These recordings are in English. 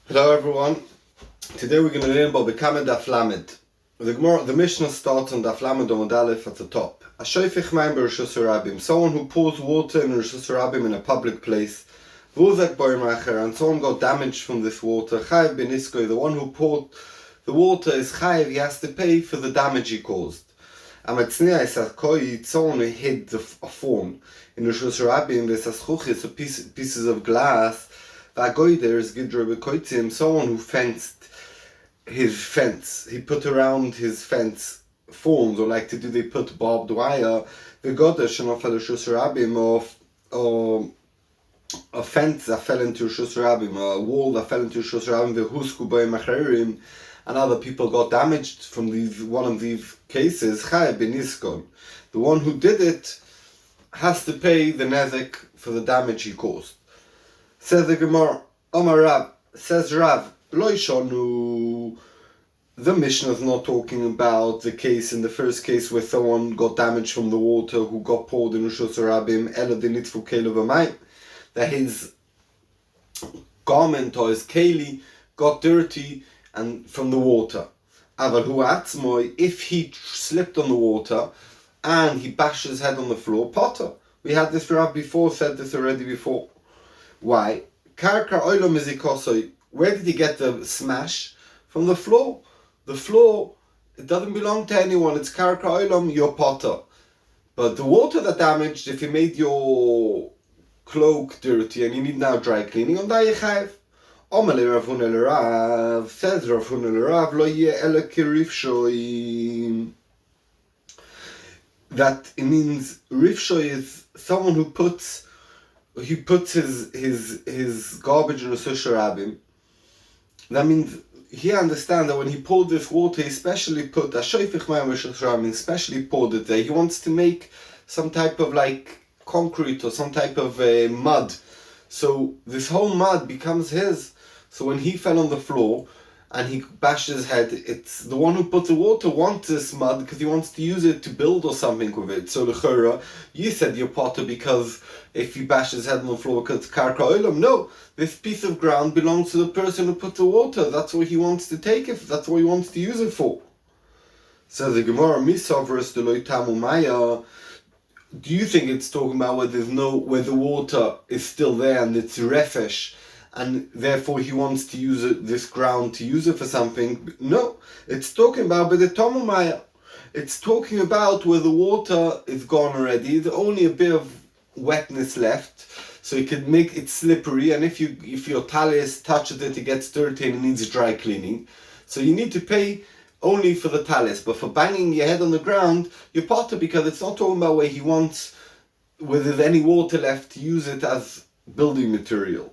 Hello everyone. Today we're going to learn about Bekamed Daf Lamed. The Mishnah starts on Daf Lamed Amud Aleph at the top. Ashoifich mayim b'Reshus Harabim. Someone who pours water in Reshus Harabim in a public place. V'uzak boimacher, and someone got damaged from this water. Chayev beniskoy. The one who poured the water is chayev. He has to pay for the damage he caused. Amatzniya is koi. Someone who hid a fawn in Reshus Harabim. There's aschuchis, pieces of glass. Someone who fenced his fence. He put around his fence thorns, or like they put barbed wire. Or a fence that fell into Reshus Harabim, a wall that fell into Reshus Harabim. And other people got damaged from one of these cases. The one who did it has to pay the nezek for the damage he caused. Says the Gemara, Omar Rav, says Rav, Loishonu. The Mishnah is not talking about the case in the first case where someone got damaged from the water who got poured in Reshus Harabim, Ela dinitfu keli v'mayim, that his garment or his keli got dirty and from the water. Aval hu atzmoi, if he slipped on the water and he bashed his head on the floor, potter. We had this Rav before, said this already before. Why? Karka oilo mizikosoi. Where did he get the smash? From the floor. The floor, it doesn't belong to anyone. It's karka oilom, your potter. But the water that damaged, if you made your cloak dirty and you need now dry cleaning, on that you chayev. Omale Rav Huna l'Rav, says Rav Huna l'Rav, lo yeh ele kirifshoi. That it means rifshoi is someone who puts his garbage in Reshus Harabim. That means he understands that when he poured this water, he especially poured it there. He wants to make some type of like concrete or some type of mud. So this whole mud becomes his. So when he fell on the floor and he bashed his head, it's the one who put the water wants this mud because he wants to use it to build or something with it. So l'chora, you said your potter because if you bash his head on the floor because it's karka olam. No, this piece of ground belongs to the person who put the water. That's what he wants to take it. That's what he wants to use it for. So the Gemara misavras deloy tamu maya. Do you think it's talking about where the water is still there and it's refesh, and therefore he wants to use this ground to use it for something? No, it's talking about the tamu maya. It's talking about where the water is gone already. There's only a bit of wetness left, so you could make it slippery, and if your talis touches it, it gets dirty and it needs dry cleaning. So you need to pay only for the talis, but for banging your head on the ground, you're potter, because it's not talking about where there's any water left to use it as building material.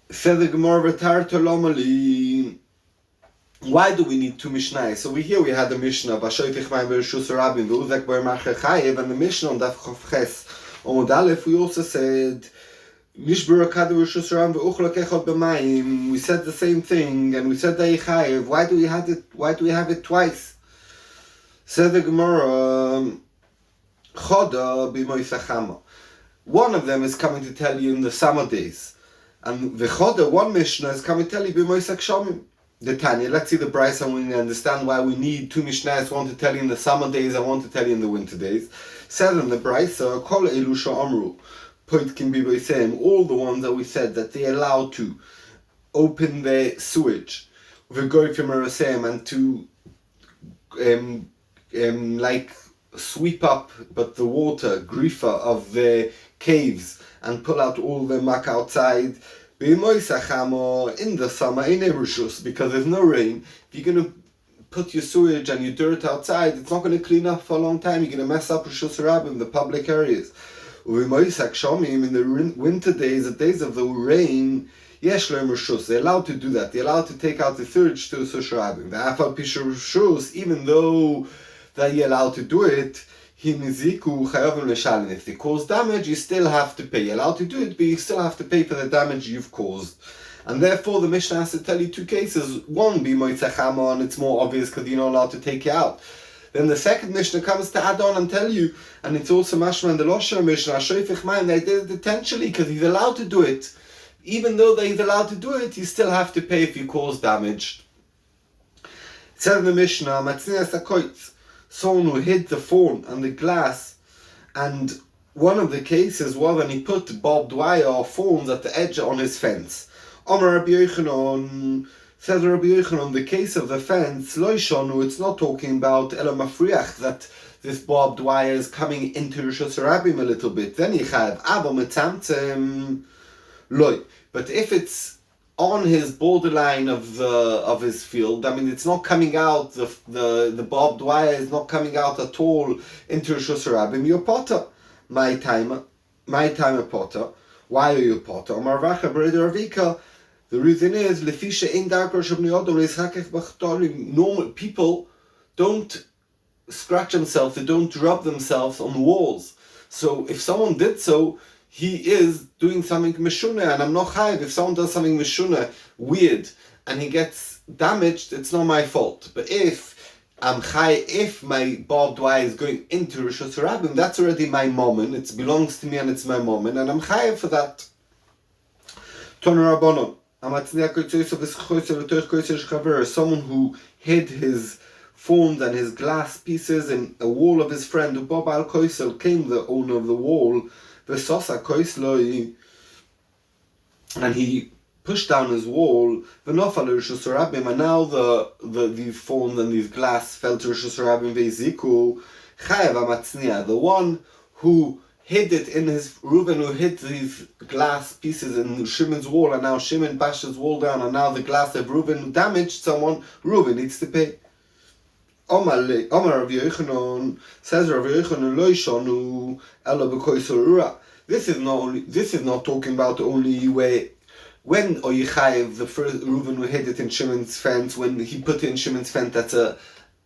Says the Gemara, why do we need two Mishnahs? So we had the Mishnah, and the Mishnah on Daf Chavches Amud Aleph, we also said, we said the same thing, and we said Chayev. Why do we have it twice? Said the Gemara, one of them is coming to tell you in the summer days. And the Choda, one Mishnah, is coming to tell you b'moisek shomim. The Tanya, let's see the Brisa, and we understand why we need two Mishnahs, one to tell you in the summer days and one to tell you in the winter days. Said in the Brisa, Kol elu she'amru, point can be saying all the ones that we said that they allowed to open their sewage, and to like sweep up, but the water, grifa of the caves, and pull out all the muck outside. In the summer, in Reshus, because there's no rain, if you're going to put your sewage and your dirt outside, it's not going to clean up for a long time. You're going to mess up Reshus Harabim, the public areas. In the winter days, the days of the rain, they're allowed to do that. They're allowed to take out the sewage to Reshus Harabim. Even though that you're allowed to do it, if they cause damage, you still have to pay. You're allowed to do it, but you still have to pay for the damage you've caused. And therefore the Mishnah has to tell you two cases. One, be moitzachama, and it's more obvious because you're not allowed to take it out. Then the second Mishnah comes to add on and tell you, and it's also mashma in the Losher Mishnah, Shoifich Mayim, they did it intentionally because he's allowed to do it. Even though he's allowed to do it, you still have to pay if you cause damage. It says in the Mishnah, Matznias HaKoitz, someone who hid the phone and the glass, and one of the cases was when he put barbed wire or phones at the edge on his fence. Omar Rabbi Yochanan, says Rabbi Yochanan, the case of the fence, Loishonu, it's not talking about Ela Mafriach, that this barbed wire is coming into Rishos Rabim a little bit. Then you have Abo Metamtem Loi. But if it's on his borderline of his field, I mean, it's not coming out, the barbed wire is not coming out at all into Rishos Rabim, you're potter. My time a potter. Why are you a potter? Omar Vacha Breder Avika. The reason is, normal people don't scratch themselves, they don't rub themselves on walls. So if someone did so, he is doing something meshuna, and I'm not chayiv. If someone does something meshuna, weird, and he gets damaged, it's not my fault. But if I'm chayiv, if my barbed wire is going into Rishos Rabim, that's already my moment. It belongs to me and it's my moment, and I'm chayiv for that. Toner Rabbanon. Someone who hid his phones and his glass pieces in a wall of his friend, who Bob Al Koisel came, the owner of the wall, and he pushed down his wall, and now these phones and these glass fell to Rishos Rabim ve'ziku. The one who hid it in his, Reuben who hid these glass pieces in Shimon's wall, and now Shimon bashed his wall down, and now the glass of Reuben damaged someone, Reuben needs to pay. Omar Rav Yochanan, says Rav Yochanan, Lo yishanu ela b'koisel ura. This is not talking about only where, when Oyichayev, the first Reuben who hid it in Shimon's fence, when he put it in Shimon's fence, that's a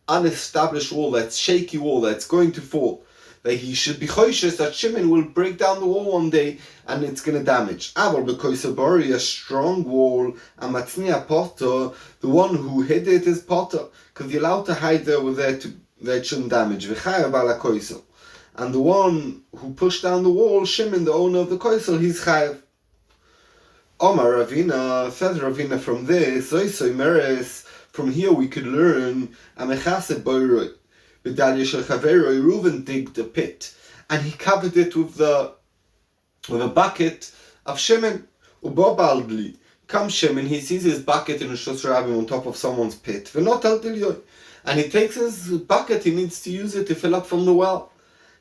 unestablished wall, that's shaky wall, that's going to fall. That he should be choishes that Shimon will break down the wall one day and it's going to damage. Aval b'koisel a strong wall, and matzniya potter, the one who hid it is potter, because you're allowed to hide there with that it shouldn't damage. V'chayav ala koisel. And the one who pushed down the wall, Shimon, the owner of the koisel, he's chayav. Omar Ravina, says Ravina, from this, from here we could learn, amechased boiroi. Reuben digged a pit, and he covered it with a bucket of Shimon. Ubobaldli, comes Shimon, he sees his bucket in Rishos Rabim on top of someone's pit. And he takes his bucket, he needs to use it to fill up from the well.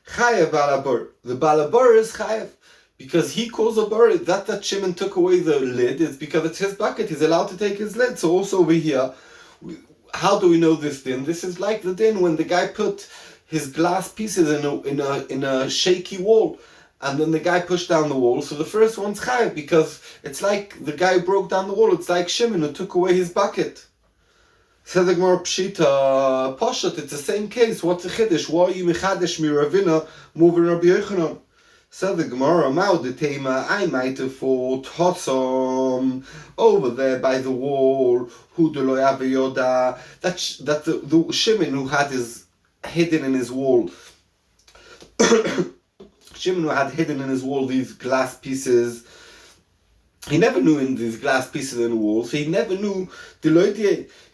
Chayev balabur. The balabur is chayev, because he calls a bur. That Shimon took away the lid, it's because it's his bucket, he's allowed to take his lid. So also over here, how do we know this din? This is like the din when the guy put his glass pieces in a shaky wall, and then the guy pushed down the wall. So the first one's chayav, because it's like the guy broke down the wall. It's like Shimon who took away his bucket. Says the Gemara Pshita, Poshat, it's the same case. What's the chiddush? Why are you mechadesh miravina moving Rabbi Yochanan? Said the Gemara, I might have thought Hossam over there by the wall, who do lo yoda, that the Shimon who had his hidden in his wall, Shimon who had hidden in his wall these glass pieces. He never knew in these glass pieces in the wall, so he never knew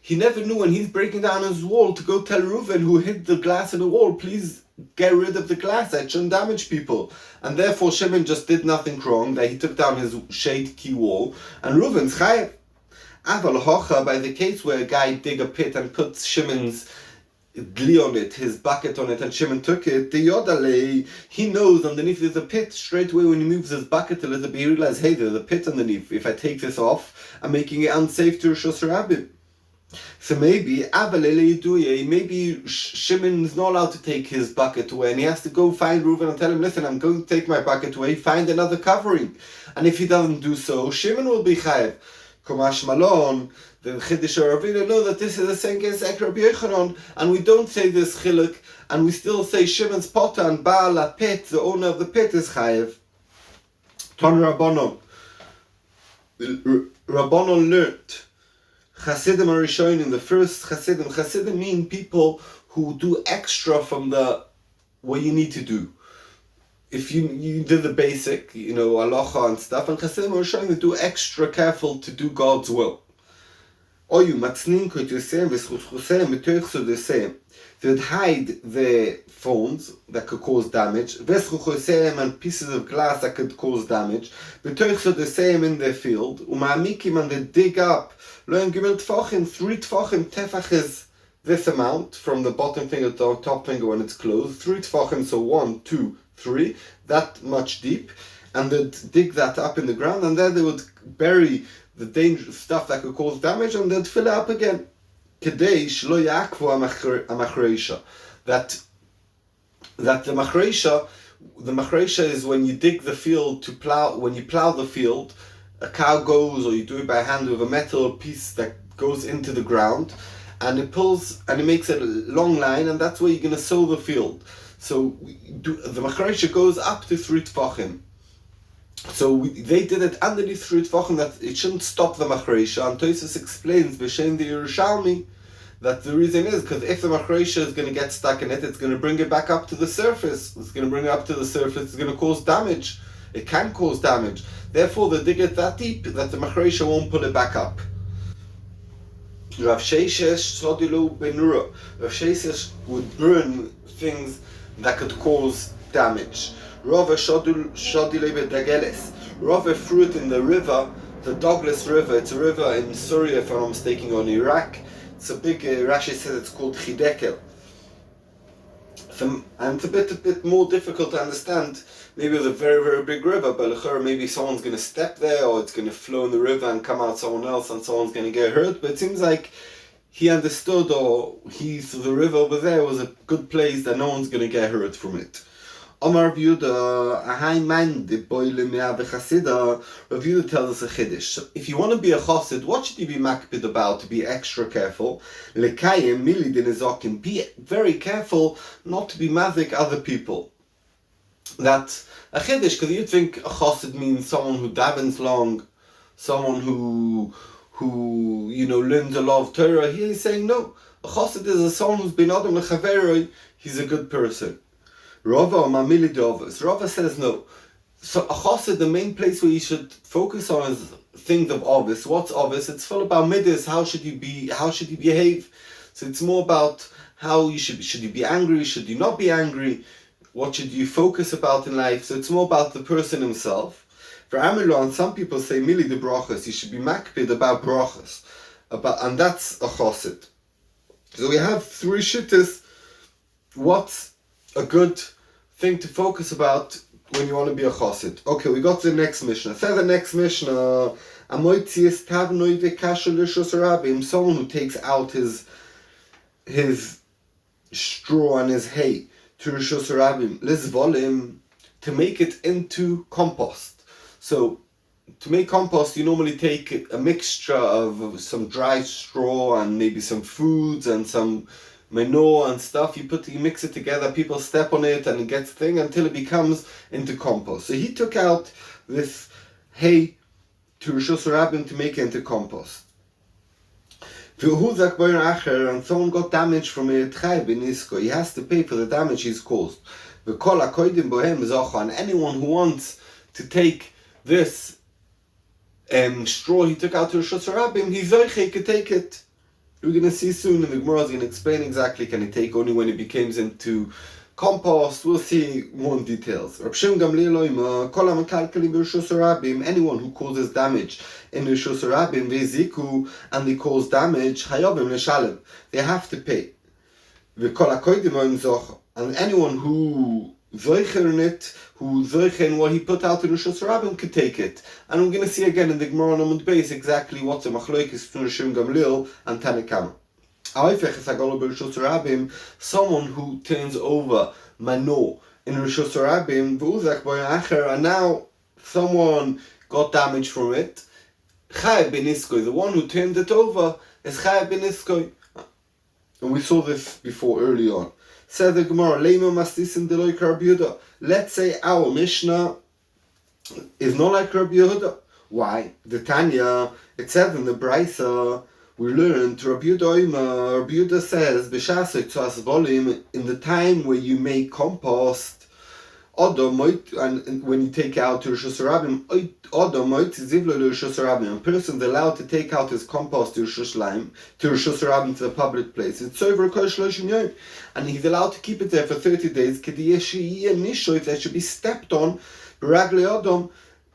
he never knew when he's breaking down his wall to go tell Reuven who hid the glass in the wall, please get rid of the glass, that shouldn't damage people. And therefore Shimon just did nothing wrong, that he took down his shade key wall, and Reuven's chayav. Aval hocha, by the case where a guy dig a pit and puts Shimon's dli on it, his bucket on it, and Shimon took it, the yodale, he knows underneath there's a pit. Straight away when he moves his bucket a little bit, he realizes, hey, there's a pit underneath. If I take this off, I'm making it unsafe to Rishos Rabim. So maybe Shimon's not allowed to take his bucket away, and he has to go find Reuven and tell him, listen, I'm going to take my bucket away, find another covering. And if he doesn't do so, Shimon will be chayav. Kumash Malon, the Chiddush Ravina know that this is the same case as Rabbi Yochanan, and we don't say this chiluk, and we still say Shimon's potter and Baal HaPit, the owner of the pit, is chayav. Ton Rabbanon. Rabbanon learnt Chasidim are shown in the first Chasidim. Chasidim mean people who do extra from what you need to do. If you do the basic, halacha and stuff, and Chassidim are showing to do extra careful to do God's will. Oyu matznin koit yosem v'schusem metoich so the same. They would hide the phones that could cause damage, v'schusem and pieces of glass that could cause damage, metoich so the same in their field, uma'amikim and they dig up, lo'em gimel tfachim, 3 tfachim, tefach is this amount, from the bottom finger to the top finger when it's closed, 3 tfachim, so 1, 2, 3, that much deep, and they'd dig that up in the ground, and then they would bury the dangerous stuff that could cause damage, and they'd fill it up again. Kedei shlo yakvu amachreisha. That the machreisha is when you dig the field to plow. When you plow the field, a cow goes, or you do it by hand with a metal piece that goes into the ground, and it pulls and it makes a long line, and that's where you're going to sow the field. So the machreisha goes up to 3 tfachim. So they did it underneath 3 tfachim that it shouldn't stop the machreisha. And Tosfos explains b'shem the Yerushalmi that the reason is because if the machreisha is going to get stuck in it, it's going to bring it back up to the surface. It's going to bring it up to the surface. It's going to cause damage. It can cause damage. Therefore, they dig it that deep that the machreisha won't pull it back up. Rav Sheishes Sodilu Benura. Rav Sheishes would burn things that could cause damage. Rava Shodile Dageles. Rava threw it in the river, the Douglas River. It's a river in Syria, if I'm not mistaken, or in Iraq. It's a big, Rashi says it's called Chidekel. And it's a bit more difficult to understand. Maybe it's a very, very big river, but maybe someone's going to step there, or it's going to flow in the river and come out someone else, and someone's going to get hurt. But it seems like he understood, or the river over there was a good place that no one's going to get hurt from it. Omar Yehuda, a high man, the boile mea v'chasida. Rav Yehuda tells us a chiddush. So if you want to be a chassid, what should you be makpid about to be extra careful? Lekayim mili dinizokim. Be very careful not to be mazik other people. That's a chiddush, because you'd think a chassid means someone who davens long, someone who learns a lot of Torah. Here he's saying no. A chassid is someone who's been adam lechaveroi. He's a good person. Rava or Mamili Dovas. Rava says no. So a chassid, the main place where you should focus on is things of obvious. What's obvious? It's full about midas. How should you be? How should you behave? So it's more about how you should you be angry? Should you not be angry? What should you focus about in life? So it's more about the person himself. For Amilon, some people say mili de brachas. You should be makpid about brachas, and that's a chassid. So we have 3 shittas. What's a good thing to focus about when you want to be a chassid? Okay, we got to the next Mishnah. Says the next Mishnah, someone who takes out his straw and his hay to Rishus Rabim, lizvolim, to make it into compost. So to make compost, you normally take a mixture of some dry straw and maybe some foods and some manure and stuff. You mix it together, people step on it, and it gets thing until it becomes into compost. So he took out this hay to Rishus Rabim to make it into compost. And someone got damage from it, he has to pay for the damage he's caused. And anyone who wants to take this straw he took out to Rishus Rabim, he could take it. We're going to see soon, and the Gemara is going to explain exactly can it take only when it becomes into compost. We'll see more details. Anyone who causes damage in Rishus Rabim, and they cause damage, they have to pay. And anyone who zoicher in it, who zoicher in what he put out in Rishus Rabim, could take it. And we're going to see again in the Gemara on the base exactly what's the machlokes between Rishon Gamliel and Tanakama. Someone who turns over manure in Rishus Rabim, and now someone got damage from it, the one who turned it over is Chayav ben Iskoy. And we saw this before early on. Said the Gemara, let's say our Mishnah is not like Rabbi Yehuda. Why? The Tanya, it says in the Brisa, we learned Rabbi Yehuda says, B'shasek tzas volim, in the time where you make compost, and when you take out Rishus Rabim, a person's allowed to take out his compost to Rishus Rabim, to the public place. It's over and he's allowed to keep it there for 30 days. That should be stepped on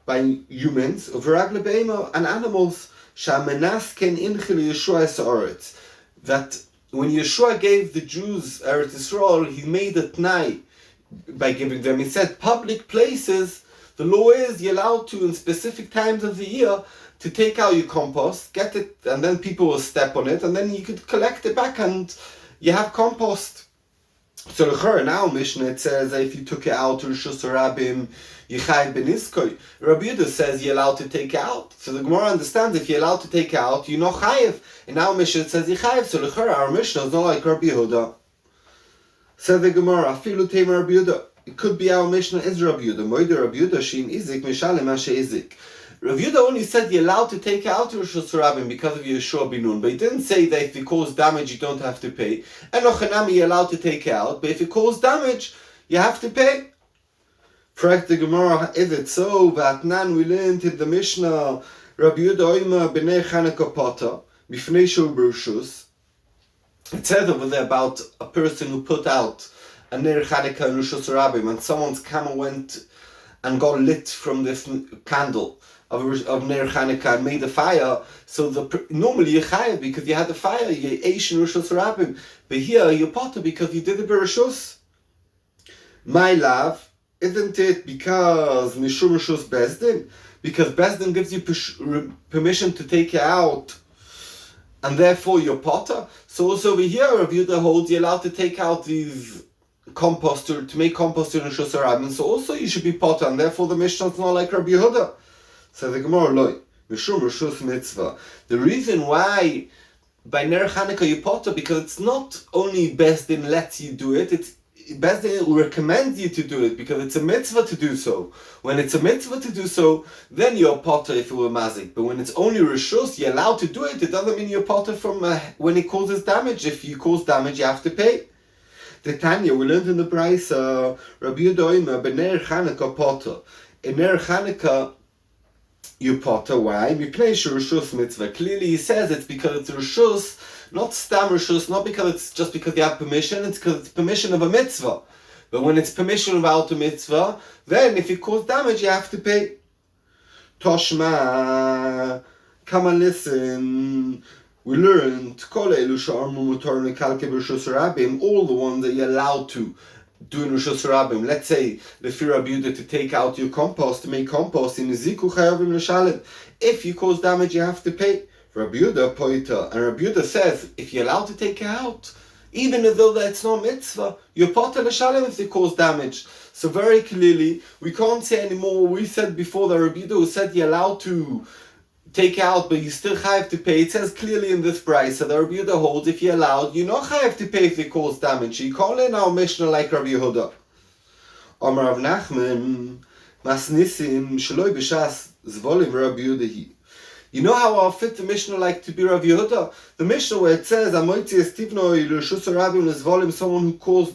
by humans, and animals. That when Yeshua gave the Jews Eretz Yisrael, he made a t'nai by giving them. He said public places, the law is you're allowed to in specific times of the year to take out your compost, get it, and then people will step on it, and then you could collect it back and you have compost. So now Mishnah, it says if you took it out to Rishus Rabim, Yichai ben Iskoy. Rabbi Yehuda says you're allowed to take it out. So the Gemara understands if you're allowed to take it out, you're not chayiv. And now Mishnah, it says Yichai. So our Mishnah is not like Rabbi Yehuda. Said the Gemara, Afilu Tema Rabbi Yehuda. It could be our Mishnah is Rabbi Yehuda. Moide Rabbi Yehuda Shin Izik Mishalem Ashe Izik. Rabbi Yehuda only said you're allowed to take it out to Rishus Rabim because of Yeshua Binun, but he didn't say that if it causes damage you don't have to pay. And Ochanami you're allowed to take it out, but if it causes damage you have to pay. Correct the Gemara, is it so? Vatnan, we learned in the Mishnah, Rabbi Yehuda Oima b'nei Chanukah Potter b'fnei Shul B'Rishus. It says over there about a person who put out a Ner Chanukah in Rishus Rabim, and someone's camel went and got lit from this candle of Ner Chanukah and made a fire. So normally you're chayav because you had the fire, you're eish in Rishus Rabim. But here you're potter because you did it b'Rishus. My love, isn't it because Mishum Rishus Bezdin? Because Bezdin gives you permission to take it out, and therefore you're potter. So also over here, Rabbi Yehuda holds you're allowed to take out these compost to make compost in Rishus Rabim. So also you should be potter, and therefore the Mishnah is not like Rabbi Yehuda. So the Gemara loy Mishum Rishus Mitzvah. The reason why by Ner Chanukah you potter because it's not only Bezdin lets you do it, it's Bezdin recommends you to do it because it's a mitzvah to do so. When it's a mitzvah to do so, then you're potter if it were mazik. But when it's only rishus, you're allowed to do it. It doesn't mean you're potter from when it causes damage. If you cause damage, you have to pay. The Tanya, we learned in the Brisa, Rabbi Yehuda Oima b'ner Chanukah potter. In Ner Chanukah, you potter. Why? Mipnei rishus mitzvah. Clearly, he says it's because it's rishus. Not stam rishus, not because it's just because you have permission, it's because it's permission of a mitzvah. But when it's permission without a mitzvah, then if it causes damage, you have to pay. Toshma, come and listen. We learned all the ones that you're allowed to do in Rishus Rabim. Let's say the Rabbi Yehuda to take out your compost, to make compost in Ziku Chayavim L'Shalem. If you cause damage, you have to pay. Rabbi Yehuda poita, and Rabbi Yehuda says if you're allowed to take it out, even though that's not mitzvah, you're potter l'shalem if they cause damage. So very clearly, we can't say anymore what we said before that Rabbi Yehuda said you're allowed to take it out, but you still have to pay. It says clearly in this price that Rabbi Yehuda holds if you're allowed, you not have to pay if they cause damage. You can't learn our Mishnah like Rabbi Yehuda. Amar Rav Nachman, Masnisim, Shaloi B'Shas, Zvolim Rabbi Yehuda. You know how I'll fit the Mishnah like to be Rav Yehuda? The Mishnah where it says, Amoitzi Estivno Rishus Rabim Lezvolim, someone who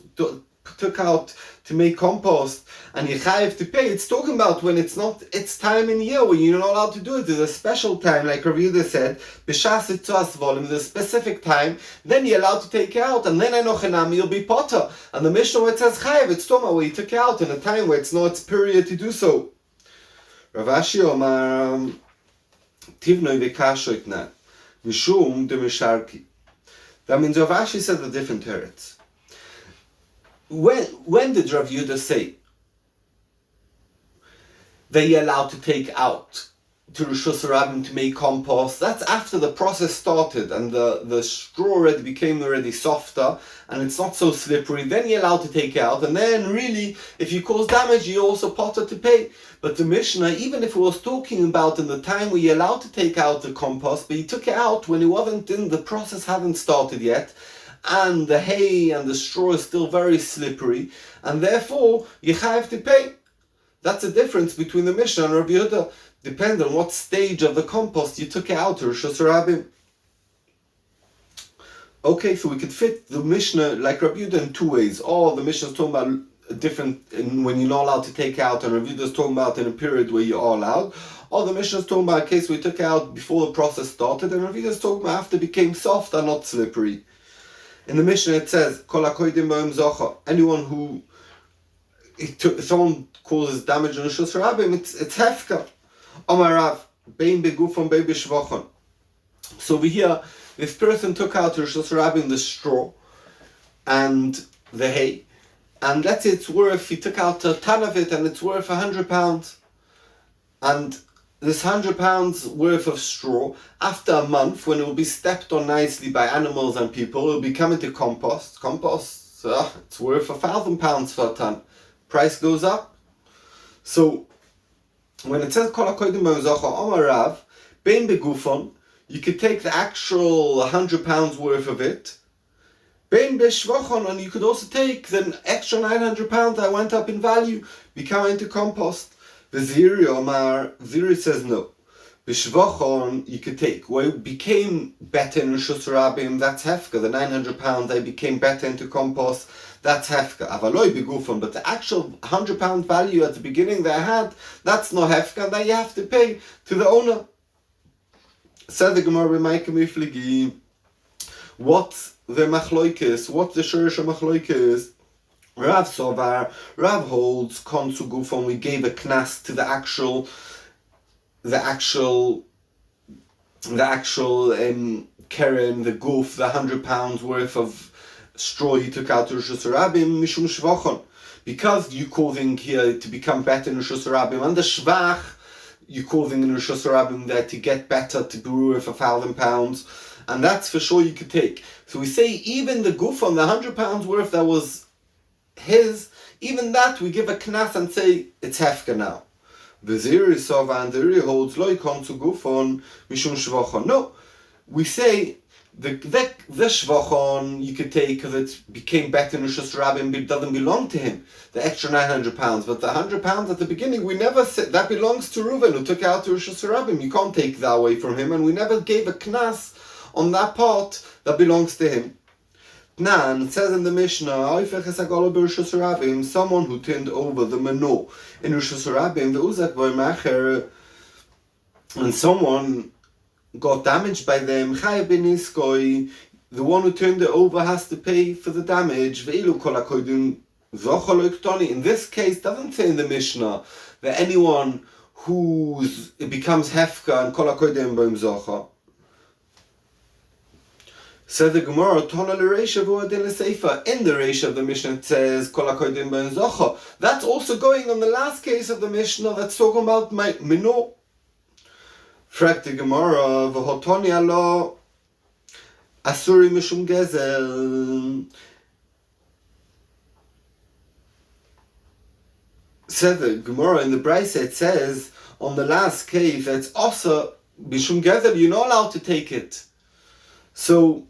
took out to make compost, and you have to pay. It's talking about when it's not its time in the year, when you're not allowed to do it. There's a special time, like Rav Yehuda said, B'shas Itzas Volim, there's a specific time, then you're allowed to take it out, and then Enochenami, you'll be potter. And the Mishnah where it says Chayev, it's talking about where you took it out in a time where it's not its period to do so. Rav Ashi Omar, Tivnoi v'kashoitnan, mishum de misharki. That means Rav Ashi said a different teretz. When did Rav Yehuda say that you're allowed to take out to Rishus Rabim to make compost? That's after the process started and the straw already became softer and it's not so slippery. Then you're allowed to take it out, and then really, if you cause damage, you also potter to pay. But the Mishnah, even if it was talking about in the time where you're allowed to take out the compost, but you took it out when it wasn't in, the process hadn't started yet, and the hay and the straw is still very slippery, and therefore you have to pay. That's the difference between the Mishnah and Rabbi Yehuda. Depends on what stage of the compost you took it out to Rishus Rabim. Okay, so we could fit the Mishnah like Rabbi Yehuda in two ways. Or the Mishnah is talking about a different, when you're not allowed to take out, and Rabbi Yehuda is talking about in a period where you are allowed. Or the Mishnah is talking about a case we took out before the process started, and Rabbi Yehuda is talking about after it became soft and not slippery. In the Mishnah it says, Kol hakoidim b'yom zocha. Anyone who someone causes damage on Rishus Rabim, it's hefka. Amar Rav, bein begufon bein b'shvochon. So over here, this person took out Rishus Rabim the straw and the hay, and let's say it's worth, he took out a ton of it and it's worth £100. And this £100 worth of straw, after a month, when it will be stepped on nicely by animals and people, it will become into compost. Compost, it's worth £1,000 for a ton. Price goes up. So when it says Kol hakodim b'yom zocha Amar Rav, bein begufon, you could take the actual £100 worth of it, bein b'shvochon, and you could also take the extra £900 that went up in value, become into compost. V'ziri Omar, Ziri says no. B'shvochon, you could take. Well, it became better in Rishus Rabim, that's hefka. The £900 they became better into compost, that's hefka. Avaloi begufon, but the actual £100 value at the beginning they had, that's no hefka, and then you have to pay to the owner. Said the Gemara b'Maika Mifligi, what's the machloikis? What's the shurish of machloikis? Rav Sovar, Rav holds konsu gufon. We gave a knas to the actual keren, the goof, the £100 worth of straw you took out to Rishus Rabim mishum shvochon, because you causing here to become better in Rishus Rabim, and the shvach you causing in Rishus Rabim there to get better, to be worth £1,000, and that's for sure you could take. So we say even the goof on the £100 worth that was his, even that we give a knas and say it's hefka now. The Ziri Sova and the Ziri holds loy konsu gufon mishum shvochon. No, we say the shvochon you could take because it became better in Rishus Rabim, but it doesn't belong to him. The extra £900, but the £100 at the beginning we never said that belongs to Reuven who took out to Rishus Rabim. You can't take that away from him, and we never gave a knas on that part that belongs to him. Nan, it says in the Mishnah, someone who turned over the mano in Rishus Rabim, and someone got damaged by them, the one who turned it over has to pay for the damage. In this case, doesn't say in the Mishnah that anyone it becomes hefka and kol hakodim b'yom zocha. Said the Gemara, Tona l'reisha v'u'adin l'seifa. In the reisha of the Mishnah it says kol hakodim b'yom zocha. That's also going on the last case of the Mishnah that's talking about my mino. Frag the Gemara, v'hotoni alo asuri mishum gezel. Said the Gemara in the Brisa, it says on the last case that's also mishum gezel, you're not allowed to take it. So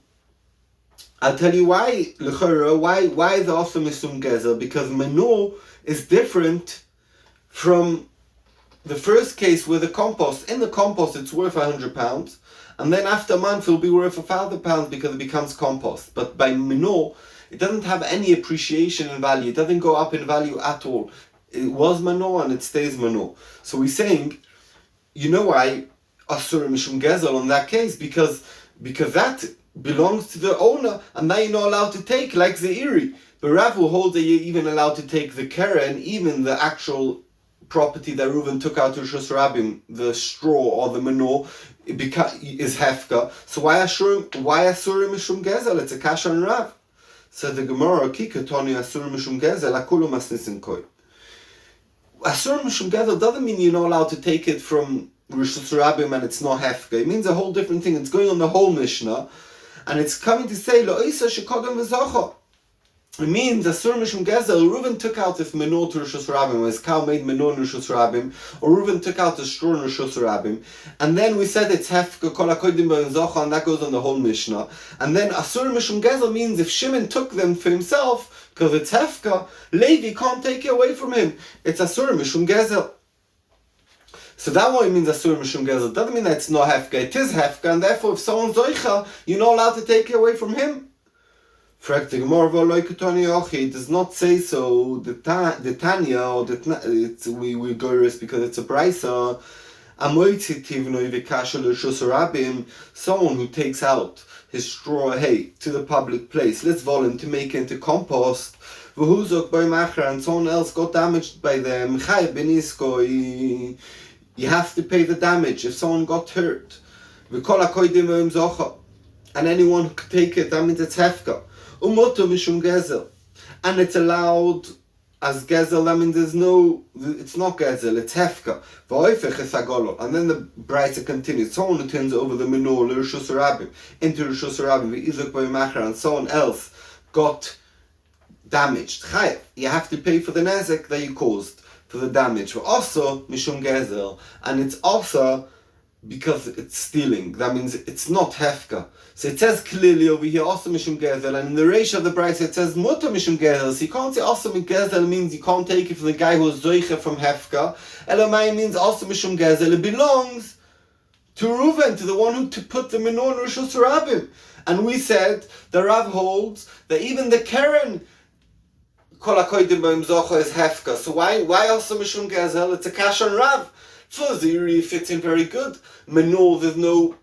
I'll tell you why the also misum gezel, because manu is different from the first case with the compost. In the compost it's worth £100, and then after a month it'll be worth £1,000 because it becomes compost. But by manu, it doesn't have any appreciation in value. It doesn't go up in value at all. It was manu and it stays manu. So we're saying, you know why asur mishum gezel on that case? Because that belongs to the owner, and now you're not allowed to take, like Zeiri. But Rav will hold that you're even allowed to take the keren, even the actual property that Reuven took out to Rishus Rabim, the straw or the manure, is hefka. So why asurim mishum gezel? It's a kasha on Rav. Said the Gemara, Kika Tony asurim mishum gezel, akulu masnisin koi. Asurim mishum gezel doesn't mean you're not allowed to take it from Rishus Rabim and it's not hefka. It means a whole different thing. It's going on the whole Mishnah, and it's coming to say lo isa shekodem v'zocha. It means asur mishum gezel. Reuven took out this manure to Rishus Rabim, or his cow made manure in Rishus Rabim, or Reuven took out the straw in Rishus Rabim, and then we said it's hefka kol hakodim b'yom zocha, and that goes on the whole Mishnah. And then asur mishum gezel means if Shimon took them for himself, because it's hefka, Levi can't take it away from him. It's asur mishum gezel. So that one means Asur Mishum Gezel. Doesn't mean that it's not Hefka, it is Hefka, and therefore if someone's Zoicha, you're not allowed to take it away from him. It does not say so. The Tanya, or we go risk because it's a Brisa. Someone who takes out his straw hay to the public place, let's volunteer to make it into compost, and someone else got damaged by them, you have to pay the damage if someone got hurt. And anyone who could take it, that means it's hefka. And it's allowed as gezel, that means it's not gezel, it's hefka. And then the Brisa continues, someone who turns over the minor into Rishus Rabim, and someone else got damaged. You have to pay for the nezek that you caused, for the damage. Also mishum gezel, and it's also because it's stealing. That means it's not hefka. So it says clearly over here also mishum gezel, and in the ratio of the Brisa it says muta mishum gezel. So you can't say also mishum gezel means you can't take it from the guy who was zoiche from hefka. Elamai means also mishum gezel. It belongs to Reuven, to the one who put the minor in Rishus Rabim. And we said the Rav holds that even the Keren Kol HaKoydim B'Im Zocha is hefka. So why also mishum gezel? It's a kash on Rav. For Ziri fits in very good. Menor, there's no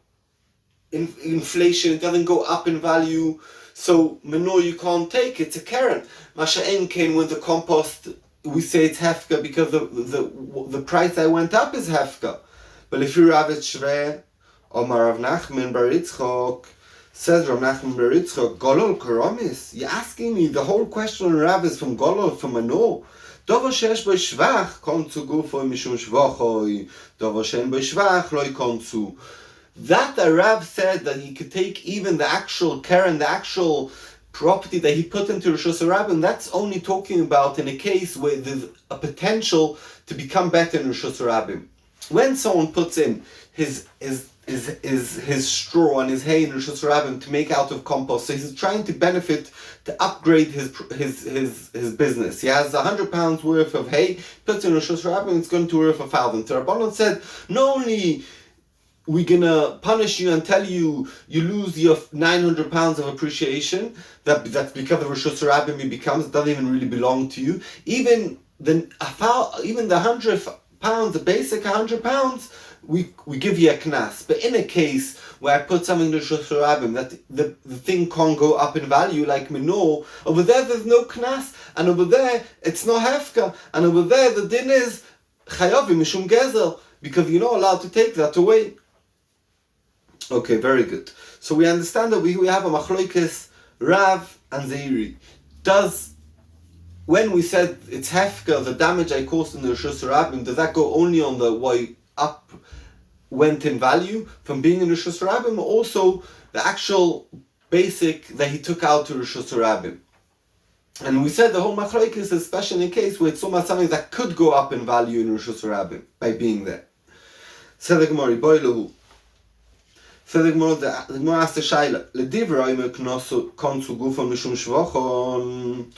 inflation, it doesn't go up in value. So menor you can't take, it's a keren. Masha'en came with the compost, we say it's hefka because the price that went up is hefka. But if you Rav Shveh, Omar Rav Nachman Bar Yitzchok, says Rav Nachman Bar Yitzchok, Golol Karamis. You're asking me, the whole question on Rav is from Golol, from menor. Dovo shesh bo shvach kon zu gufo mishum shvachoi. Dovo shein bo shvach loi kon zu. That the Rav said that he could take even the actual keren, the actual property that he put into Rishus Rabim, that's only talking about in a case where there's a potential to become better in Rishus Rabim. When someone puts in his straw and his hay in Rishus Rabim to make out of compost, so he's trying to benefit, to upgrade his business. He has 100 pounds worth of hay, puts in Rishus Rabim, it's going to worth 1,000. The Rabbanon said, not only we're gonna punish you and tell you lose your 900 pounds of appreciation, that's because of Rishus Rabim it becomes, it doesn't even really belong to you. Even the 100 pounds, the basic 100 pounds, we give you a knas. But in a case where I put something in Rishus Rabim that the thing can't go up in value, like minor, over there's no knas, and over there it's no hefka, and over there the din is chayavi mishum gezel, because you're not allowed to take that away. Okay, very good. So we understand that we have a machloikes Rav and Zeiri. When we said it's hefka, the damage I caused in the Rishus Rabim, does that go only on the why up went in value from being in Rishus Rabim, or also the actual basic that he took out to Rishus Rabim? And we said the whole machloikes is especially in a case where it's something that could go up in value in Rishus Rabim by being there. So the Gemara, boilahu. So the Gemara asked the Shaila, Ledivra ime konsu gufon mishum shvachon.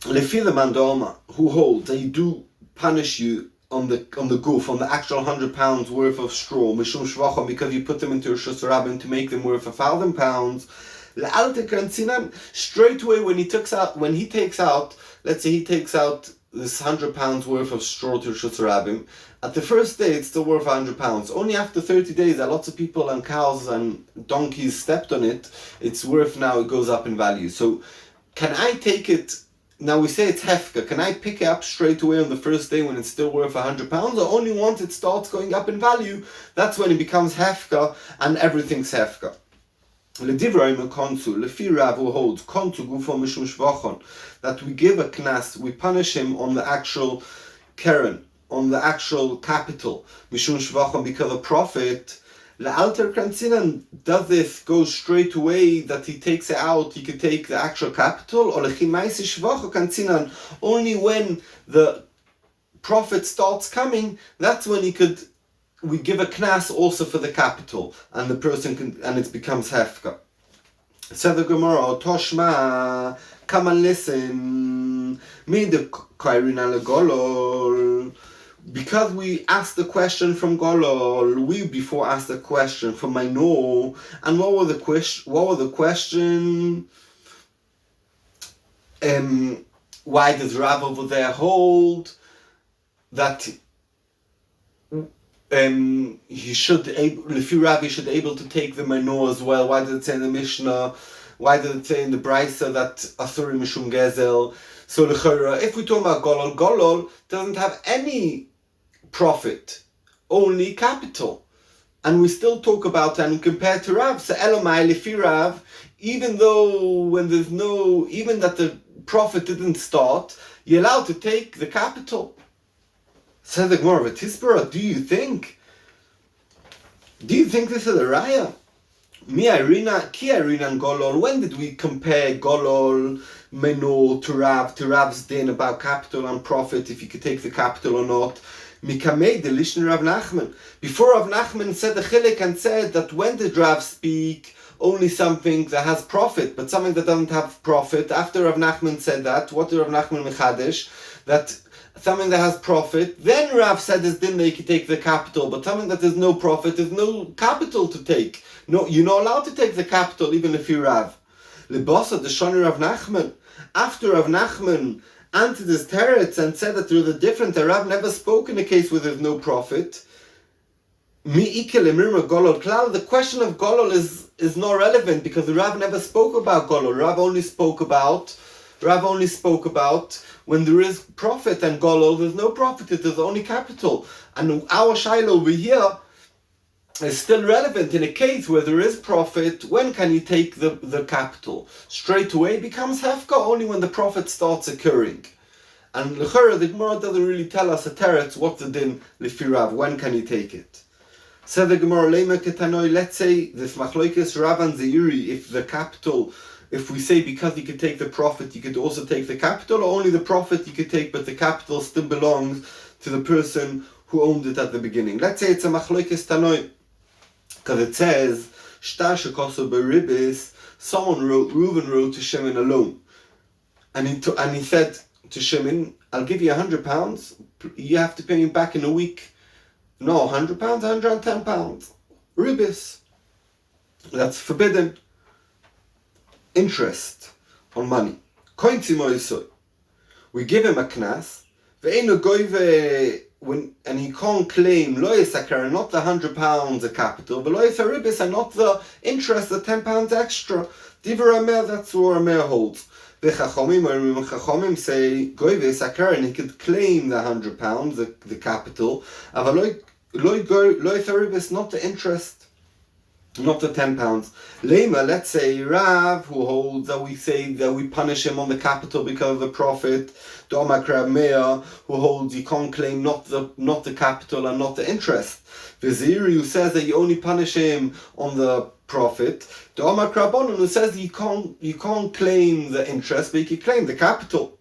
Lefi the mandoma who holds that you do punish you on the goof, on the actual 100 pounds worth of straw, mishum shvachon, because you put them into Rishus Rabim to make them worth 1,000 pounds. Le'alte kranzinan, straight away when he takes out, let's say he takes out this 100 pounds worth of straw to Rishus Rabim. At the first day, it's still worth 100 pounds. Only after 30 days, that lots of people and cows and donkeys stepped on it, it's worth now, it goes up in value. So, can I take it, now we say it's hefka, can I pick it up straight away on the first day when it's still worth 100 pounds? Or only once it starts going up in value, that's when it becomes hefka and everything's hefka. Ledivrei mekonsu, lefi Rav who holds konsu gufo mishum shvachon, that we give a knas, we punish him on the actual keren, on the actual capital, mishum shvachon, because of profit. Le'alter kranzinan, does this go straight away that he takes it out, he could take the actual capital, or lechimaisi shvachon kranzinan, only when the profit starts coming, that's when we give a knas also for the capital, and the person can, and it becomes hefka. So the Gemara, Toshma, come and listen. Me the kairina legolol. because we asked the question from Golol, we before asked the question from Minor, and what was the question? Why does Rav over there hold that he should able to take the Minor as well? Why did it say in the Mishnah? Why did it say in the Brisa that Asuri Mishum Gezel? So if we talk about Golol doesn't have any profit, only capital. And we still talk about and compare to Rav. So Elomai Lefi Rav, even that the profit didn't start, you're allowed to take the capital. Says the Gemara of Tisbara, do you think this is a raya? Ki Irina and Golol. When did we compare Golol, Menor to Rav's din about capital and profit, if you could take the capital or not? Mikamei the Lishon Rav Nachman. Before Rav Nachman said the chilek and said that when did Rav speak only something that has profit, but something that doesn't have profit? After Rav Nachman said that, what did Rav Nachman mechadesh? That something that has profit, then Rav said his din that you can take the capital, but something that has no profit, there's no capital to take. No, you're not allowed to take the capital even if you're Rav. Libasa the Shani Rav Nachman. After Rav Nachman answered his teretz and said that there was a difference, that Rav never spoke in a case where there's no profit. The question of Golol is not relevant because the Rav never spoke about Golol. Rav only spoke about when there is profit, and Golol there's no profit, there's only capital. And our shaila over here is still relevant in a case where there is profit. When can you take the capital? Straight away becomes hefka only when the profit starts occurring. And l'chara, the Gemara doesn't really tell us a teretz what's the din lefi Rav, when can you take it? Said the Gemara, let's say this machloikis Rav and Zeiri, if we say because you could take the profit, you could also take the capital, or only the profit you could take, but the capital still belongs to the person who owned it at the beginning. Let's say it's a machloikis tanoi, because it says, Reuven wrote to Shimon a loan. And he said to Shimon, I'll give you £100, you have to pay me back in a week. No, £100, £110. Ribis. That's forbidden. Interest on money. We give him a knas, and he can't claim lo yisakar, not the £100 a capital, but lo yisaribis, and not the interest, the £10 extra. Divrei Amer, that's what Amer holds. The Chachomim say goy yisakar, and he could claim the £100, the capital, but lo yisaribis, not the interest. Not the £10. Lema, let's say Rav, who holds that we say that we punish him on the capital because of the profit. Domakra Meir, who holds you can't claim not the capital and not the interest. Viziri, who says that you only punish him on the profit. Domakra Bonon, who says you can't claim the interest, but you can claim the capital.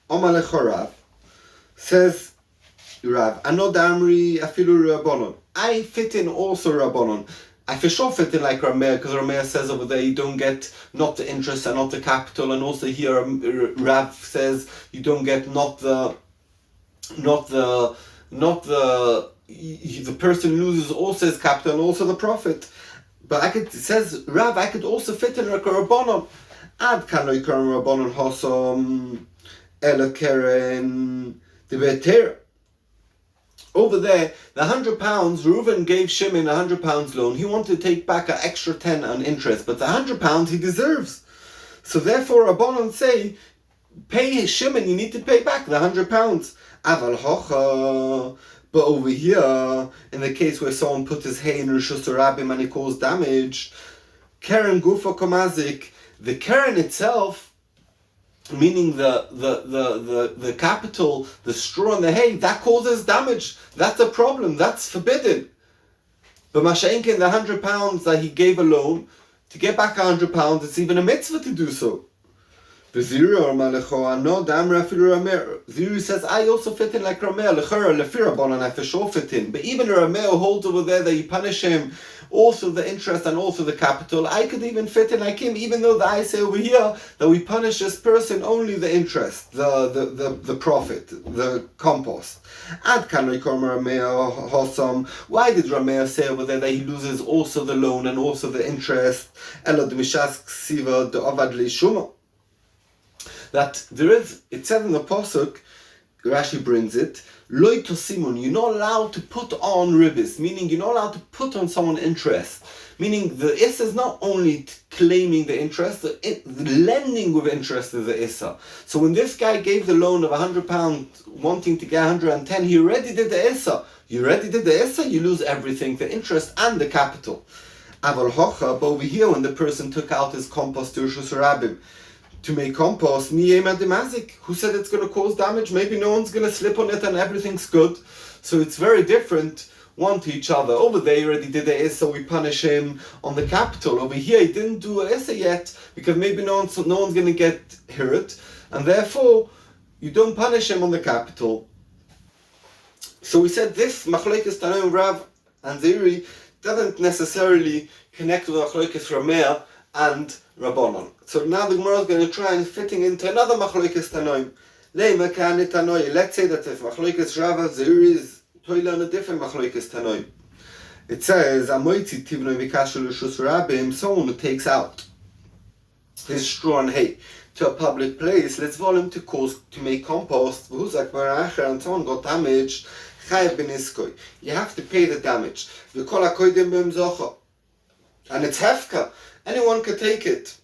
Omalech Rav says Rav, Anodamri Afilu Rabbonon. I fit in also Rabbonon. I for sure fit in like Rameir, because Rameir says over there you don't get not the interest and not the capital, and also here Rav says you don't get the person loses also his capital and also the profit. But it says Rav, I could also fit in like a Rabbanon. Ad kan like Rabbanon hosom ela keren the beter. Over there, the £100, Reuven gave Shimon £100 loan. He wanted to take back an extra 10 on interest, but the £100 he deserves. So therefore, Rabbanon say, pay Shimon, you need to pay back the £100. Aval hocha. But over here, in the case where someone put his hay in Rishus Rabim and it caused damage, Keren Gufa Komazik, the Keren itself, meaning the capital, the straw and the hay, that causes damage. That's a problem. That's forbidden. But Masha'inkin, the £100 that he gave a loan, to get back £100, it's even a mitzvah to do so. Ziri says, I also fit in like Rameh, Lechera, Lefirabonon, I for sure fit in. But even Rameh holds over there that you punish him also the interest and also the capital. I could even fit in like him, even though I say over here that we punish this person only the interest, the profit, the compost. Why did Rameh say over there that he loses also the loan and also the interest? That there is, it says in the Pasuk, Rashi brings it, Loi to Simon, you're not allowed to put on ribis, meaning you're not allowed to put on someone interest. Meaning the Issa is not only claiming the interest, the lending with interest is the Issa. So when this guy gave the loan of £100 wanting to get 110, he already did the Issa. You already did the Issa, you lose everything, the interest and the capital. Aval Hocha, but over here when the person took out his compost to Rishus Rabim, to make compost, who said it's going to cause damage? Maybe no one's going to slip on it and everything's good. So it's very different, one to each other. Over there he already did the Issa, we punish him on the capital. Over here he didn't do an Issa yet, because maybe no one's going to get hurt, and therefore you don't punish him on the capital. So we said this Machlokes Tanoim Rav and Ziri doesn't necessarily connect with Machlokes Rameh and Rabbanon. So now the Gemara is going to try and fitting into another Machlokes Tanoim. Let's say that if Machlokes Rav and Ziri is toiler on a different Machlokes Tanoim. It says, someone who takes out his straw and hay to a public place, let's volve him to make compost, and someone got damaged, you have to pay the damage. And it's hefka. Anyone can take it.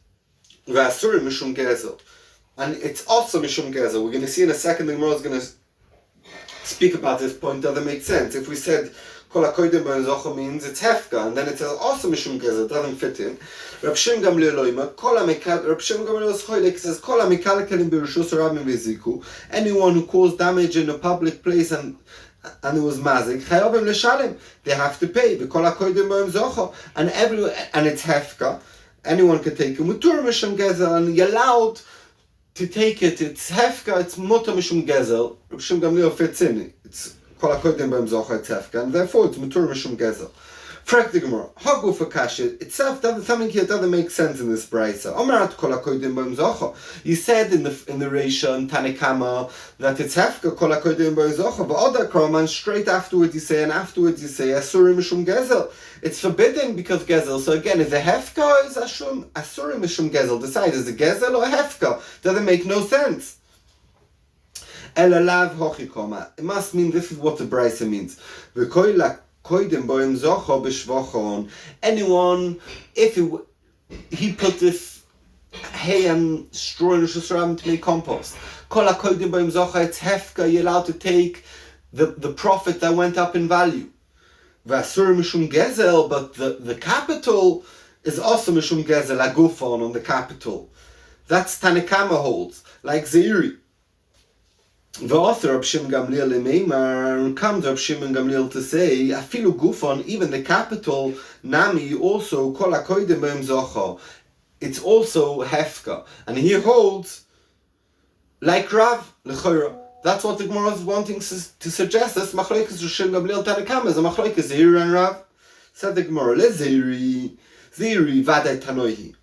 And it's also mishum gezel. We're going to see in a second, the Gemara is going to speak about this point. Doesn't make sense. If we said kol hakoydim b'zocha means it's hefka, and then it says also mishum gezel, doesn't fit in. Rab Shimon Gamliel loyma, Rab Shimon Gamliel says kol hamikalkelim b'rishus rabim v'ziku. Anyone who caused damage in a public place and it was mazik, chayavim l'shalim, they have to pay. V'kol hakoydim b'zocha, and it's hefka. Anyone can take it. Mutur mishum gezel, and you're allowed to take it. It's hefka. It's mutar mishum gezel. Reb Shimon Gamliel fits in. It's kol hakoydim b'hem zocha. It's hefka, and therefore it's mutur mishum gezel. Frag the Gemara. Hagu for kasha itself. Something here doesn't make sense in this brayso. Omerat kol hakoydim b'hem zocha. You said in the Reisha and Tanekama that it's hefka kol hakoydim b'hem zocha. But other Kraman straight afterwards you say asurim mishum gezel. It's forbidden because gezel. So again, is a hefka or is asurim mishum gezel? Decide, is it gezel or a hefka? Doesn't make no sense. Elalav hochikoma. It must mean this is what the brayso means. Anyone, if he put this hay and straw in Rishus Rabim to make compost, it's hefka, you're allowed to take the profit that went up in value. Vasur mishum gezel, but the capital is also mishum gezel, agufon on the capital. That's Tanekama holds, like Zeiri. The author of Shimon Gamliel Meimar comes Rab Shimon Gamliel to say, afilu gufon, even the capital, nami also kol hakoydim b'hem zocha. It's also hefka, and he holds like Rav l'chora. That's what the Gemara is wanting to suggest. This machlokes Shimon Gamliel Tanekama is a machlokes Zeiri and Rav. Said the Gemara, le Zeiri vaday tanoihi.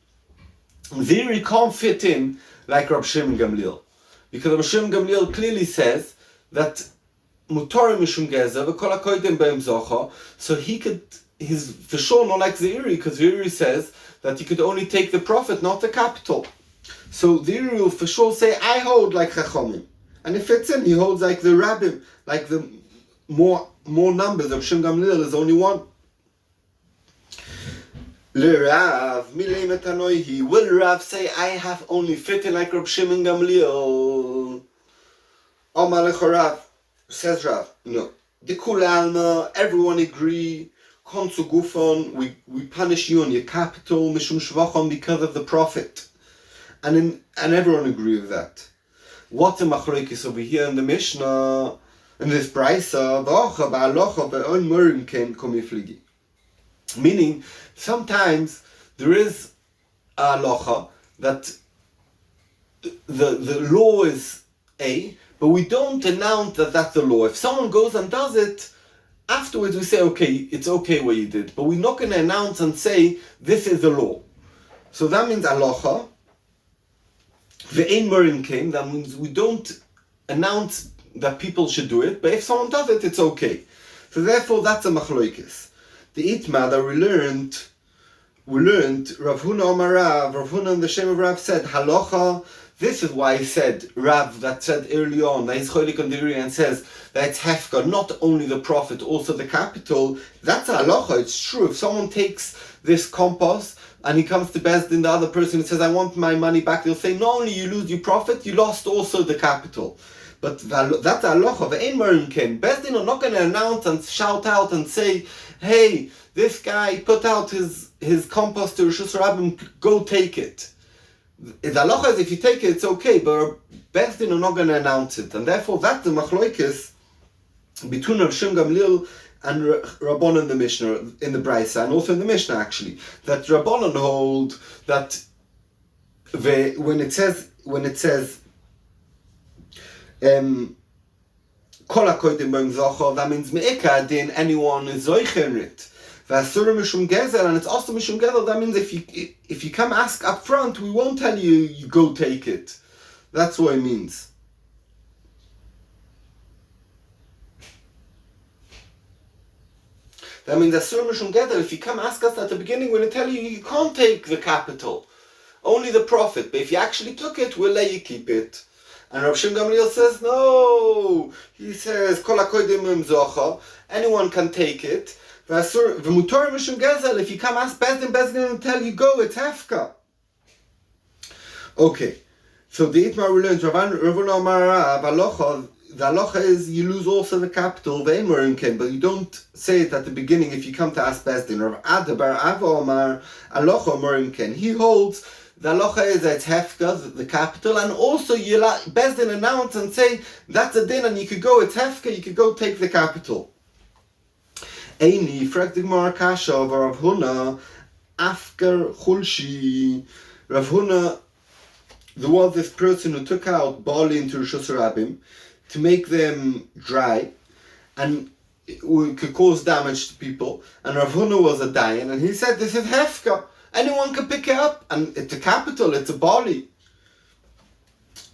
Zeiri can't fit in like Rab Shimon Gamliel. Because Rab Shimon Gamliel clearly says that mutar mishum gezel v'kol hakoydim b'hem zocha, so he's for sure not like Zeiri, because Zeiri says that you could only take the profit, not the capital. So Zeiri will for sure say, I hold like Chachomim. And it fits in, he holds like the Rabbim, like the more numbers. Rab Shimon Gamliel is only one. L'Rav, milei metanoihi. Will Rav say, I have only fitted like Rab Shimon Gamliel? Omar lechorav. Says Rav, no. Dikul alma, everyone agree. Konsu gufon, we punish you on your capital, mishum shvachon, because of the profit. And everyone agree with that. What's the machlokes over here in the Mishnah, in this brayso, v'ocha ba'alocha be'on murim ken komifligi. Meaning, sometimes there is a halacha that the law is A, but we don't announce that that's the law. If someone goes and does it, afterwards we say, okay, it's okay what you did, but we're not going to announce and say, this is the law. So that means aloha. Ve'ein morim came, that means we don't announce that people should do it, but if someone does it, it's okay. So therefore, that's a machloikis. The itma that we learned, Rav Huna Omar Rav Huna in the Shem of Rav said, halacha, this is why he said, Rav that said early on, that he's cholik on the Uri and says that it's hefka, not only the profit, also the capital. That's halacha, it's true. If someone takes this compost and he comes to Bezdin, the other person says, I want my money back, they'll say, not only you lose your profit, you lost also the capital. But that's halacha, ve'ein morim ken. Bezdin are not going to announce and shout out and say, hey, this guy put out his compost to Rishus Rabbim, go take it. The halacha is if you take it, it's okay, but Bezdin are not going to announce it. And therefore, that's the machloikis between Rav Shem Gamliel and Rabbanan in the Mishnah, in the Brisa, and also in the Mishnah actually, that Rabbanan hold that when it says Kol hakodim b'im zochor, that means me'ika din, anyone is zoicher in it. V'asura mishum gezel, and it's also mishum gezel, that means if you come ask up front, we won't tell you, you go take it. That's what it means. That means asura mishum gezel, if you come ask us at the beginning, we're going to tell you, you can't take the capital, only the profit, but if you actually took it, we'll let you keep it. And Rav Shem Gamliel says, no. He says, Kol hakodim b'im zochor, anyone can take it. V'mutar mishum gezel, if you come ask Bezdin will tell you, go, it's hefka. Okay, so the Itmar we learned, Rav Huna Omar Rav, the halacha is you lose also the capital, ve'ein morim ken, but you don't say it at the beginning if you come to ask Bezdin. Rav Ada bar Ava Omar, halacha morim ken. He holds the halacha is that it's hefka, the capital, and also you let Bezdin announce and say that's a din, and you could go, it's hefka, you could go take the capital. Eini, frag the Gemara kasha of Rav Huna, afker chulshi. Rav Huna, there was this person who took out barley into Rishus Rabbim to make them dry, and it could cause damage to people. And Rav Huna was a dayan, and he said, this is hefka. Anyone can pick it up, and it's a capital, it's a barley.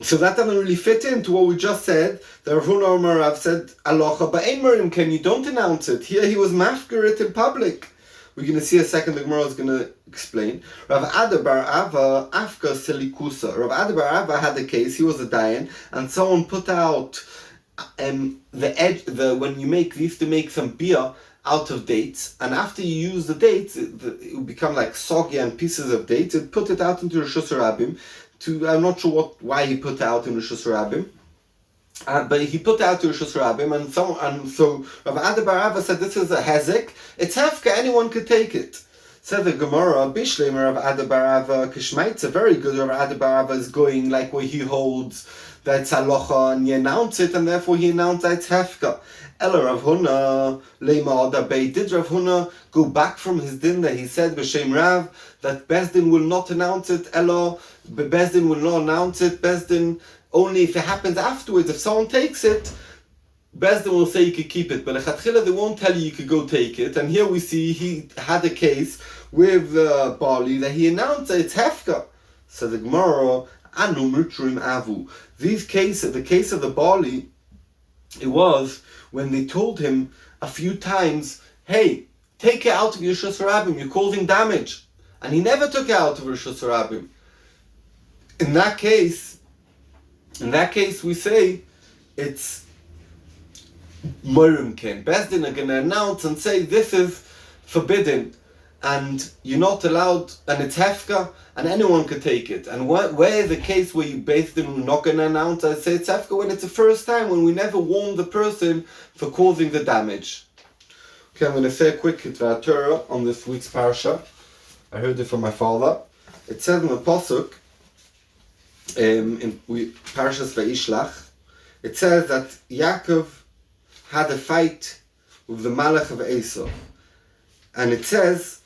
So that doesn't really fit into what we just said. The Rav Huna Omar Rav said, alocha ba'ein morim ken, you don't announce it. Here he was mafker it in public. We're going to see a second, the Gemara is going to explain. Rav Ada bar Ava, afka selikusa. Rav Ada bar Ava had a case, he was a dayan, and someone put out when you used to make some beer out of dates, and after you use the dates, it would become like soggy and pieces of dates. It put it out into Rishus Rabbim. I'm not sure why he put it out in Rishus Rabbim, but he put it out to Rishus Rabbim, and so Rav Ada bar Ava said, this is a hezek, it's hefka, anyone could take it. Said the Gemara, Bishleim Rav Ada bar Ava Kishmaitza, very good. Rav Ada bar Ava is going like where he holds that it's halacha, and you announce it, and therefore he announced that it's hefka. Ella Rav Huna Leima Odabei. Did Rav Huna go back from his din that he said b'shem Rav that Bezdin will not announce it? Ella, Bezdin will not announce it. Bezdin only if it happens afterwards. If someone takes it, Bezdin will say you could keep it, but lechatchila they won't tell you could go take it. And here we see he had a case with barley that he announced that it's hefka. So the Gemara Anu Mutrim Avu. These cases, the case of the barley, it was when they told him a few times, hey, take it out of your Rishus Rabbim, you're causing damage. And he never took it out of Rishus Rabbim. In that case, we say it's Morim Ken. Bezdin are going to announce and say this is forbidden, and you're not allowed, and it's hefka, and anyone could take it. And where is the case where you Bezdin are not going to announce? I say it's hefka when it's the first time, when we never warned the person for causing the damage. Okay, I'm going to say a quick Torah on this week's parasha. I heard it from my father. It says in the pasuk, in Parashas Vayishlach, it says that Yaakov had a fight with the Malach of Esau, and it says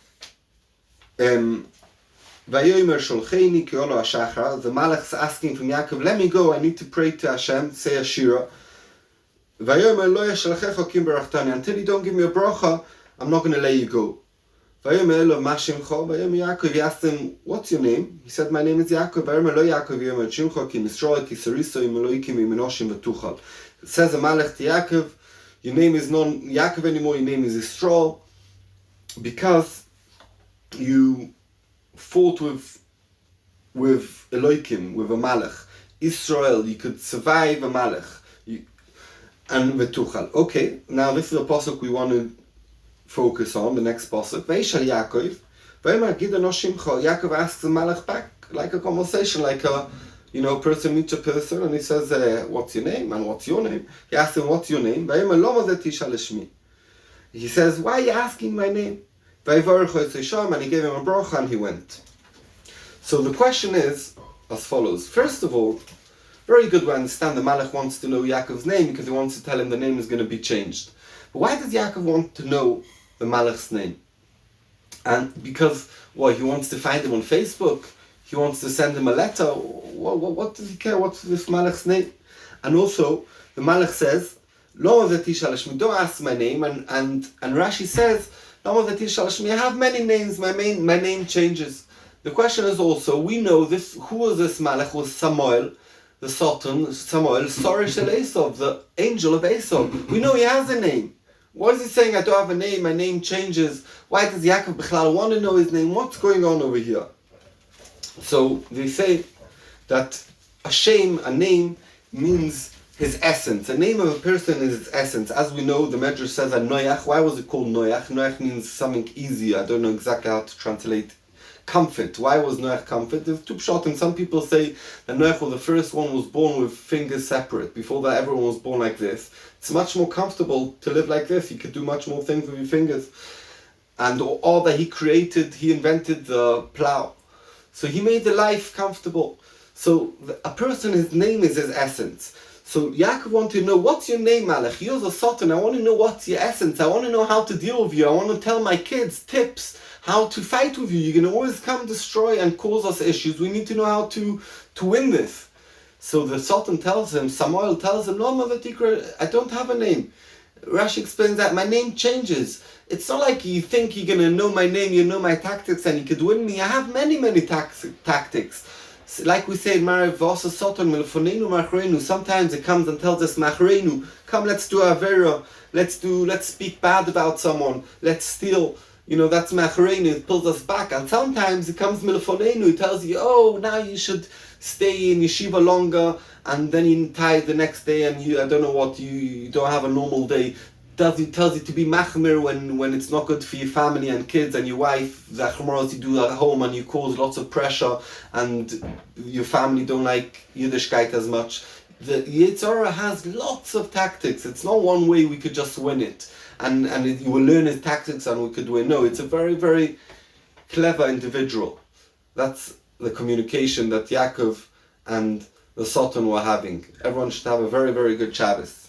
Vayomer sholcheni ki olo hashachar. The Malach's asking from Yaakov, let me go, I need to pray to Hashem, say a shira. Vayomer lo yashalchecha kim berachtani. Until you don't give me a bracha, I'm not going to let you go. Vayomer elo ma shimcha. Vayomer Yaakov, he asked him, what's your name? He said, my name is Yaakov. Vayomer lo Yaakov yomer shimcha ki misroel ki sariso im eloikim im enoshim v'tuchal. It says the Malach to Yaakov, your name is not Yaakov anymore, your name is Yisrael, because you fought with Elohim, with a Malach. Israel, you could survive a Malach. And Vetuchal. Okay, now this is a pasuk we want to focus on, the next pasuk. Veishal Yaakov, Veimar Gidon Shimcha. Yaakov asks the Malach back, like a conversation, like a person meets a person and he says, what's your name? And what's your name? He asks him, what's your name? He says, why are you asking my name? And he gave him a bracha and he went. So the question is as follows. First of all, very good, we understand the Malach wants to know Yaakov's name because he wants to tell him the name is going to be changed. But why does Yaakov want to know the Malach's name? And because, he wants to find him on Facebook? He wants to send him a letter. What does he care? What's this Malach's name? And also, the Malach says, Lo don't ask my name. And Rashi says, I have many names. My name changes. The question is also, we know this. Who was this Malach? Was Samuel, the Sultan, Sorish el Esau, the angel of Esau. We know he has a name. What is he saying? I don't have a name. My name changes. Why does Yaakov Bichlal want to know his name? What's going on over here? So they say that a name, means his essence. The name of a person is its essence. As we know, the Medrash says that Noach. Why was it called Noach? Noach means something easy. I don't know exactly how to translate comfort. Why was Noach comfort? There's two pshatim. Some people say that Noach was the first one was born with fingers separate. Before that, everyone was born like this. It's much more comfortable to live like this. You could do much more things with your fingers. And all that he created, he invented the plow. So he made the life comfortable. So a person, his name is his essence. So Yaakov wants to know, what's your name, Malach? You're the Sultan. I want to know what's your essence. I want to know how to deal with you. I want to tell my kids tips how to fight with you. You're going to always come destroy and cause us issues. We need to know how to win this. So the Sultan tells him, Samuel tells him, no, Mother Tikra, I don't have a name. Rashi explains that my name changes. It's not like you think you're going to know my name, you know my tactics, and you could win me. I have many tactics. Like we say in Marav, Vasa Soton Milfonenu Machrenu. Sometimes it comes and tells us Machrenu, come, let's do Avera, let's speak bad about someone, let's steal. That's Machrenu, it pulls us back. And sometimes it comes Milfonenu, it tells you, now you should stay in yeshiva longer, and then you tie the next day and you don't have a normal day. Tells you to be machmir when it's not good for your family and kids and your wife. The chumros you do at home and you cause lots of pressure and your family don't like Yiddishkeit as much. The Yitzhara has lots of tactics. It's not one way we could just win it and you will learn his tactics and we could win. No, it's a very, very clever individual. That's the communication that Yaakov and the Sultan were having. Everyone should have a very, very good Shabbos.